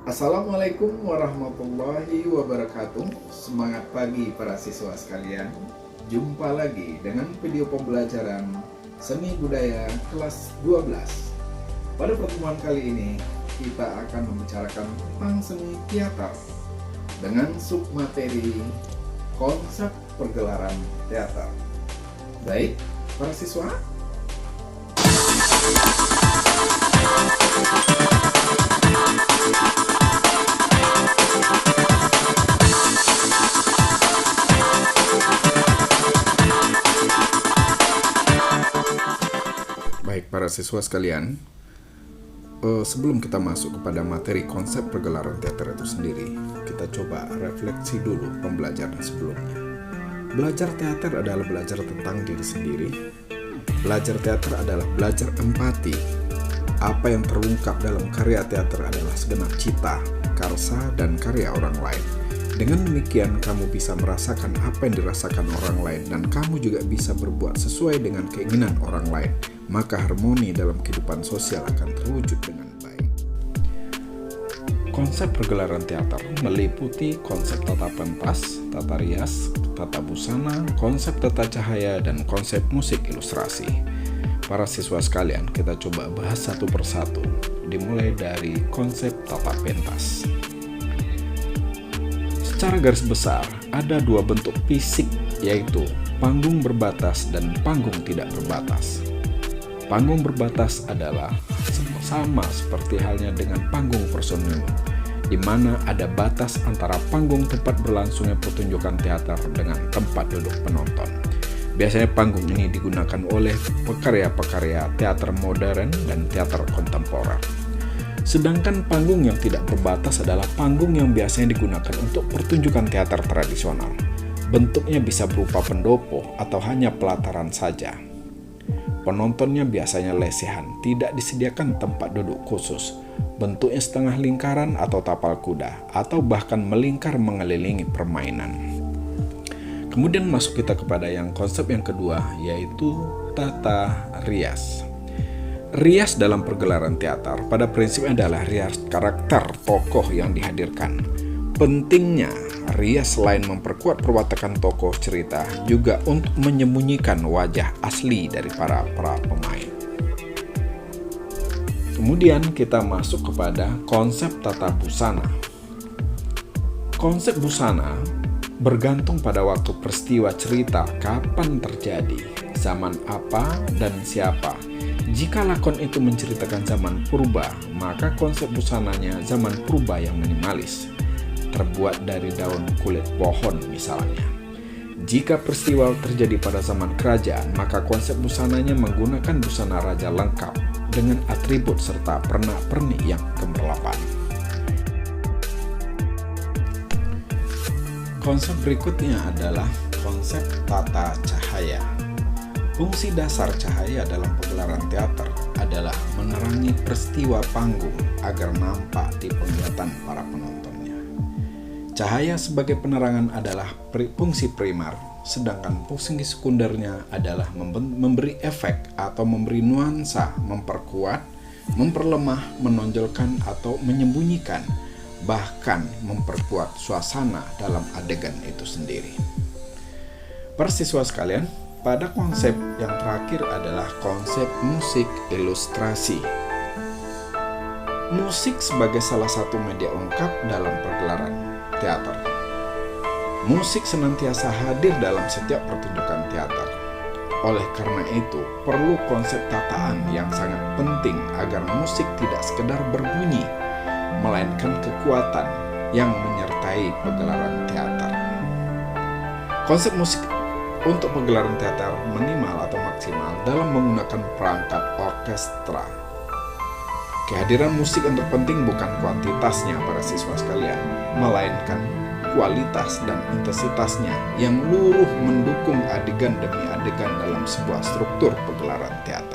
Assalamualaikum warahmatullahi wabarakatuh. Semangat pagi para siswa sekalian. Jumpa lagi dengan video pembelajaran Seni Budaya kelas 12. Pada pertemuan kali ini kita akan membicarakan tentang seni teater dengan submateri konsep pergelaran teater. Baik, para siswa, para siswa sekalian, sebelum kita masuk kepada materi konsep pergelaran teater itu sendiri, kita coba refleksi dulu pembelajaran sebelumnya. Belajar teater adalah belajar tentang diri sendiri. Belajar teater adalah belajar empati. Apa yang terungkap dalam karya teater adalah segenap cita, karsa, dan karya orang lain. Dengan demikian, kamu bisa merasakan apa yang dirasakan orang lain, dan kamu juga bisa berbuat sesuai dengan keinginan orang lain. Maka harmoni dalam kehidupan sosial akan terwujud dengan baik. Konsep pergelaran teater meliputi konsep tata pentas, tata rias, tata busana, konsep tata cahaya, dan konsep musik ilustrasi. Para siswa sekalian, kita coba bahas satu persatu, dimulai dari konsep tata pentas. Secara garis besar, ada dua bentuk fisik, yaitu panggung berbatas dan panggung tidak berbatas. Panggung berbatas adalah sama seperti halnya dengan panggung personil, di mana ada batas antara panggung tempat berlangsungnya pertunjukan teater dengan tempat duduk penonton. Biasanya panggung ini digunakan oleh pekarya-pekarya teater modern dan teater kontemporer. Sedangkan panggung yang tidak berbatas adalah panggung yang biasanya digunakan untuk pertunjukan teater tradisional. Bentuknya bisa berupa pendopo atau hanya pelataran saja. Penontonnya biasanya lesehan, tidak disediakan tempat duduk khusus, bentuknya setengah lingkaran atau tapal kuda, atau bahkan melingkar mengelilingi permainan. Kemudian masuk kita kepada konsep yang kedua, yaitu tata rias. Rias dalam pergelaran teater pada prinsipnya adalah rias karakter tokoh yang dihadirkan. Pentingnya, rias selain memperkuat perwatakan tokoh cerita, juga untuk menyembunyikan wajah asli dari para pemain. Kemudian kita masuk kepada konsep tata busana. Konsep busana bergantung pada waktu peristiwa cerita kapan terjadi, zaman apa, dan siapa. Jika lakon itu menceritakan zaman purba, maka konsep busananya zaman purba yang minimalis, terbuat dari daun kulit pohon misalnya. Jika peristiwa terjadi pada zaman kerajaan, maka konsep busananya menggunakan busana raja lengkap dengan atribut serta pernak-pernik yang gemerlapan. Konsep berikutnya adalah konsep tata cahaya. Fungsi dasar cahaya dalam pagelaran teater adalah menerangi peristiwa panggung agar nampak di penglihatan para penontonnya. Cahaya sebagai penerangan adalah fungsi primer, sedangkan fungsi sekundernya adalah memberi efek atau memberi nuansa, memperkuat, memperlemah, menonjolkan atau menyembunyikan, bahkan memperkuat suasana dalam adegan itu sendiri. Para siswa sekalian, pada konsep yang terakhir adalah konsep musik ilustrasi. Musik sebagai salah satu media ungkap dalam pergelaran teater. Musik senantiasa hadir dalam setiap pertunjukan teater. Oleh karena itu, perlu konsep tataan yang sangat penting agar musik tidak sekedar berbunyi, melainkan kekuatan yang menyertai pagelaran teater. Konsep musik untuk pagelaran teater minimal atau maksimal dalam menggunakan perangkat orkestra. Kehadiran musik yang terpenting bukan kuantitasnya para siswa sekalian, melainkan kualitas dan intensitasnya yang luruh mendukung adegan demi adegan dalam sebuah struktur pagelaran teater.